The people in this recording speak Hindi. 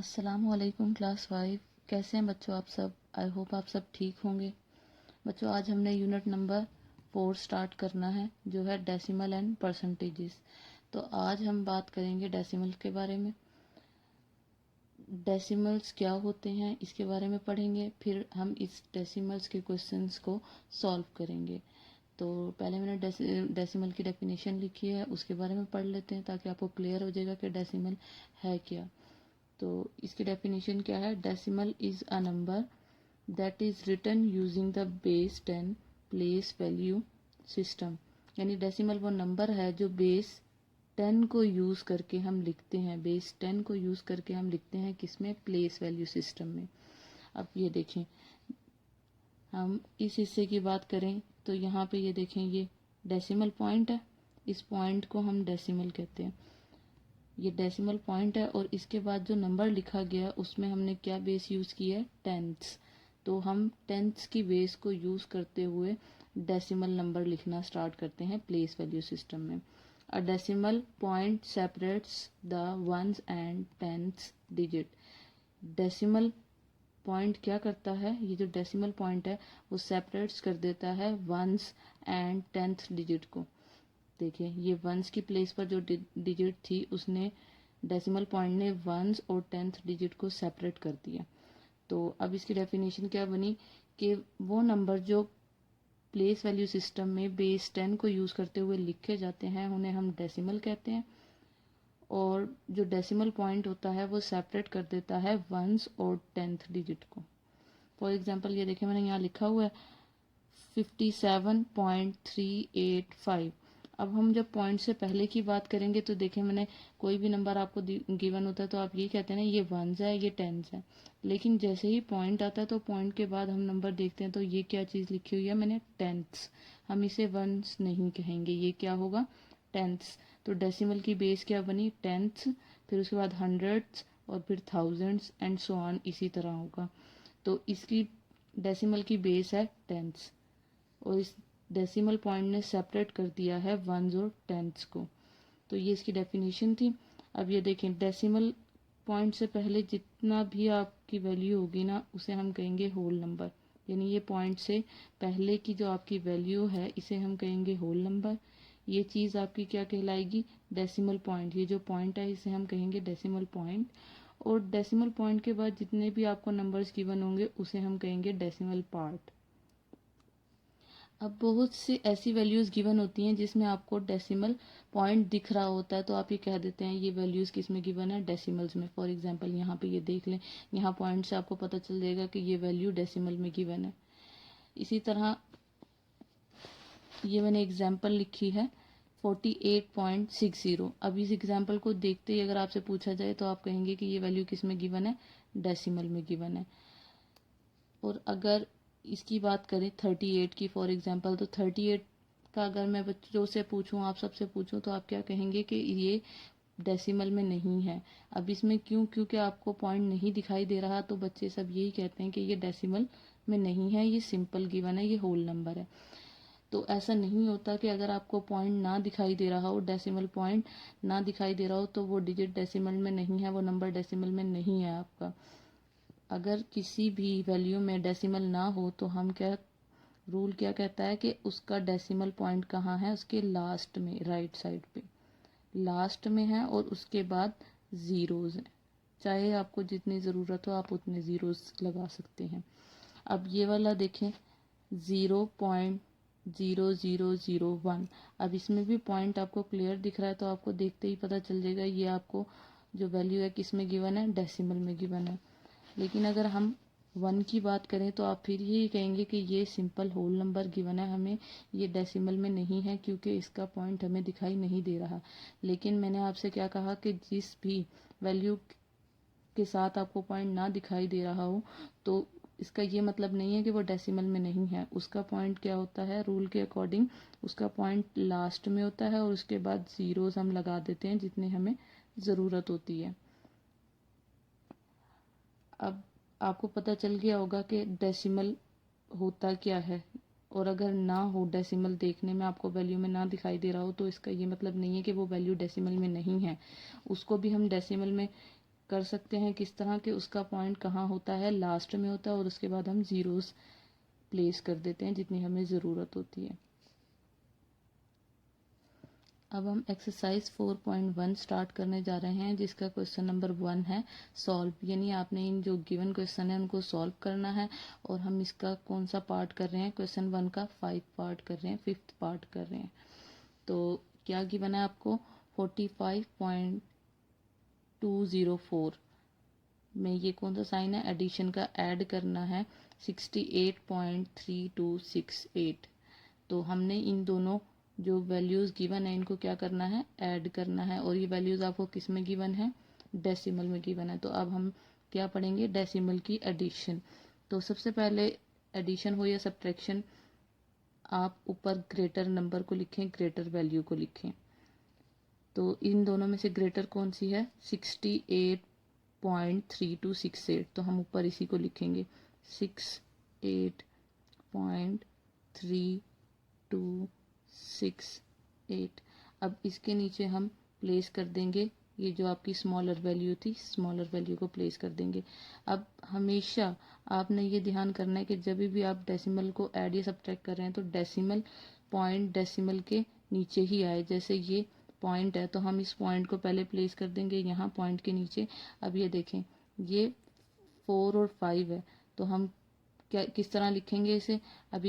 अस्सलामुअलैकुम क्लास 5। कैसे हैं बच्चों आप सब? आई होप आप सब ठीक होंगे। बच्चों आज हमने यूनिट नंबर 4 स्टार्ट करना है जो है डेसिमल एंड परसेंटेजेस। तो आज हम बात करेंगे डेसिमल के बारे में। डेसिमल्स क्या होते हैं इसके बारे में पढ़ेंगे, फिर हम इस डेसिमल्स के क्वेश्चंस को सॉल्व करेंगे। तो पहले मैंने डेसिमल की डेफिनेशन लिखी है, उसके बारे में पढ़ लेते हैं ताकि आपको क्लियर हो जाएगा कि डेसिमल है क्या। तो इसकी डेफिनेशन क्या है? Decimal is a number that is written using the base 10 place value system. यानी डेसिमल वो नंबर है जो बेस 10 को यूज करके हम लिखते हैं। बेस 10 को यूज करके हम लिखते हैं किसमें? प्लेस वैल्यू सिस्टम में। अब ये देखें, हम इस हिस्से की बात करें तो यहाँ पे ये देखें, ये डेसिमल पॉइंट है। इस पॉइंट को हम डेसिमल कहते हैं। ये डेसिमल पॉइंट है और इसके बाद जो नंबर लिखा गया उसमें हमने क्या बेस यूज़ किया है? टेंथ्स। तो हम टेंथ्स की बेस को यूज़ करते हुए डेसिमल नंबर लिखना स्टार्ट करते हैं प्लेस वैल्यू सिस्टम में। A decimal point separates the ones and tenths digit. Decimal point क्या करता है? ये जो डेसिमल पॉइंट है वो सेपरेट्स कर देता है वंस एंड टेंथ डिजिट को। देखिए, ये वंस की प्लेस पर जो डिजिट थी उसने डेसिमल पॉइंट ने वंस और टेंथ डिजिट को सेपरेट कर दिया। तो अब इसकी डेफिनेशन क्या बनी कि वो नंबर जो प्लेस वैल्यू सिस्टम में बेस 10 को यूज़ करते हुए लिखे जाते हैं उन्हें हम डेसिमल कहते हैं। और जो डेसिमल पॉइंट होता है वो सेपरेट कर देता है वंस और टेंथ डिजिट को। फॉर एग्जाम्पल ये देखिए, मैंने यहाँ लिखा हुआ है 57.385। अब हम जब पॉइंट से पहले की बात करेंगे तो देखें, मैंने कोई भी नंबर आपको गिवन होता है तो आप ये कहते हैं ना, ये वंस है, ये टेंस है। लेकिन जैसे ही पॉइंट आता है तो पॉइंट के बाद हम नंबर देखते हैं तो ये क्या चीज़ लिखी हुई है? मैंने टेंथ्स। हम इसे वंस नहीं कहेंगे, ये क्या होगा? टेंथ्स। तो डेसिमल की बेस क्या बनी? टेंथ्स। फिर उसके बाद हंड्रेड्स और फिर थाउजेंड्स एंड सो ऑन, इसी तरह होगा। तो इसकी डेसिमल की बेस है टेंथ्स और इस डेसिमल पॉइंट ने सेपरेट कर दिया है वंस और टेंथ्स को। तो ये इसकी डेफिनेशन थी। अब ये देखें, डेसिमल पॉइंट से पहले जितना भी आपकी वैल्यू होगी ना उसे हम कहेंगे होल नंबर। यानी ये पॉइंट से पहले की जो आपकी वैल्यू है इसे हम कहेंगे होल नंबर। ये चीज़ आपकी क्या कहलाएगी? Decimal point. ये जो पॉइंट है इसे हम कहेंगे डेसिमल पॉइंट। और डेसिमल पॉइंट के बाद जितने भी आपको नंबर्स गिवन होंगे उसे हम कहेंगे डेसिमल पार्ट। अब बहुत सी ऐसी वैल्यूज़ गिवन होती हैं जिसमें आपको डेसिमल पॉइंट दिख रहा होता है तो आप ये कह देते हैं ये वैल्यूज़ किस में गिवन है? डेसिमल्स में। फॉर एग्जांपल यहाँ पे ये देख लें, यहाँ पॉइंट से आपको पता चल जाएगा कि ये वैल्यू डेसिमल में गिवन है। इसी तरह ये मैंने एग्जाम्पल लिखी है 48.60। अब इस एग्जाम्पल को देखते ही अगर आपसे पूछा जाए तो आप कहेंगे कि ये वैल्यू किस में गिवन है? डेसिमल में गिवन है। और अगर इसकी बात करें 38 की फॉर एग्जांपल, तो 38 का अगर मैं बच्चों से पूछूं, आप सबसे पूछूं, तो आप क्या कहेंगे कि ये डेसिमल में नहीं है। अब इसमें क्यों? क्योंकि आपको पॉइंट नहीं दिखाई दे रहा तो बच्चे सब यही कहते हैं कि ये डेसिमल में नहीं है, ये सिंपल गिवन है, ये होल नंबर है। तो ऐसा नहीं होता कि अगर आपको पॉइंट ना दिखाई दे रहा हो, डेसिमल पॉइंट ना दिखाई दे रहा हो तो वो डिजिट डेसिमल में नहीं है, वो नंबर डेसिमल में नहीं है आपका। अगर किसी भी वैल्यू में डेसिमल ना हो तो हम क्या, रूल क्या कहता है कि उसका डेसिमल पॉइंट कहाँ है? उसके लास्ट में, राइट साइड पे लास्ट में है और उसके बाद ज़ीरोज़ हैं। चाहे आपको जितनी ज़रूरत हो आप उतने ज़ीरोज़ लगा सकते हैं। अब ये वाला देखें 0.0001। अब इसमें भी पॉइंट आपको क्लियर दिख रहा है तो आपको देखते ही पता चल जाएगा ये आपको जो वैल्यू है किस में गिवन है? डेसिमल में गिवन है। लेकिन अगर हम 1 की बात करें तो आप फिर यही कहेंगे कि ये सिंपल होल नंबर गिवन है, हमें ये डेसिमल में नहीं है क्योंकि इसका पॉइंट हमें दिखाई नहीं दे रहा। लेकिन मैंने आपसे क्या कहा कि जिस भी वैल्यू के साथ आपको पॉइंट ना दिखाई दे रहा हो तो इसका ये मतलब नहीं है कि वो डेसिमल में नहीं है। उसका पॉइंट क्या होता है? रूल के अकॉर्डिंग उसका पॉइंट लास्ट में होता है और उसके बाद ज़ीरोज़ हम लगा देते हैं जितने हमें ज़रूरत होती है। अब आपको पता चल गया होगा कि डेसिमल होता क्या है। और अगर ना हो, डेसिमल देखने में आपको वैल्यू में ना दिखाई दे रहा हो तो इसका ये मतलब नहीं है कि वो वैल्यू डेसिमल में नहीं है। उसको भी हम डेसिमल में कर सकते हैं किस तरह के, उसका पॉइंट कहाँ होता है, लास्ट में होता है, और उसके बाद हम ज़ीरोस प्लेस कर देते हैं जितनी हमें ज़रूरत होती है। अब हम एक्सरसाइज 4.1 स्टार्ट करने जा रहे हैं, जिसका क्वेश्चन नंबर 1 है सॉल्व, यानी आपने इन जो गिवन क्वेश्चन है उनको सॉल्व करना है। और हम इसका कौन सा पार्ट कर रहे हैं, क्वेश्चन 1 का 5 पार्ट कर रहे हैं, 5th पार्ट कर रहे हैं। तो क्या गिवन है आपको, 45.204 में ये कौन सा साइन है, एडिशन का, ऐड करना है 68.3268। तो हमने इन दोनों जो वैल्यूज़ गिवन है इनको क्या करना है, ऐड करना है। और ये वैल्यूज़ आपको किस में गिवन है, डेसिमल में गिवन है। तो अब हम क्या पढ़ेंगे, डेसिमल की एडिशन। तो सबसे पहले एडिशन हो या सब्ट्रैक्शन, आप ऊपर ग्रेटर नंबर को लिखें, ग्रेटर वैल्यू को लिखें। तो इन दोनों में से ग्रेटर कौन सी है, 68.3268। तो हम ऊपर इसी को लिखेंगे 68.3268। अब इसके नीचे हम प्लेस कर देंगे ये जो आपकी स्मॉलर वैल्यू थी, स्मॉलर वैल्यू को प्लेस कर देंगे। अब हमेशा आपने ये ध्यान करना है कि जब भी आप डेसिमल को ऐड या सब्ट्रैक्ट कर रहे हैं तो डेसिमल पॉइंट डेसिमल के नीचे ही आए। जैसे ये पॉइंट है तो हम इस पॉइंट को पहले प्लेस कर देंगे यहाँ पॉइंट के नीचे। अब ये देखें, ये 4 और 5 है, तो हम क्या किस तरह लिखेंगे इसे, अभी